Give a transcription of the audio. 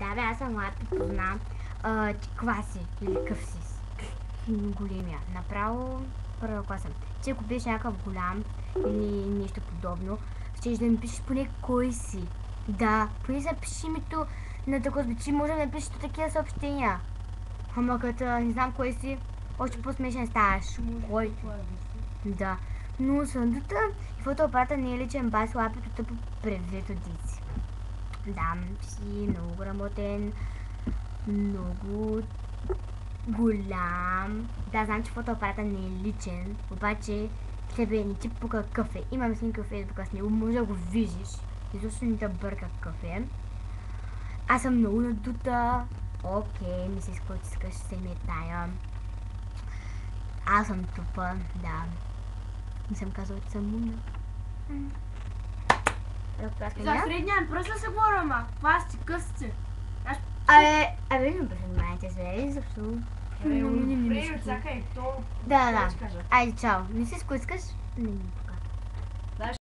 Да, бе, аз съм Лапи, познавам. Ти класи или къв си? Големия. Направо първа класа. Ти ако беше някакъв голям или нещо подобно, ще да ми пишеш поне кой си. Да, поне запиши името на такова. Ти може да напишеш такива съобщения. Ама като не знам кой си, още по-смешен ставаш. Кой? Да. Но съндата и фотоапарата не е личен бас, Лапито тъпо превзето дици. Да, си много грамотен, много голям. Да, знам, че фотоапарата не е личен, обаче тебе не ти пука кафе. Имам снимка в Фейсбука с него, може да го видиш. Изобщо не те бърка кафе. Аз съм много надута. Окей, ми се иска, че искаш се ми тая. Аз съм тупа, да. Не съм казала, че съм умна. За средния просто се говоря, ама. Пасти, късти. Абе, не прежимайте се, защо? Време, чакай, то... Да. Айде, чао. Не си искаш?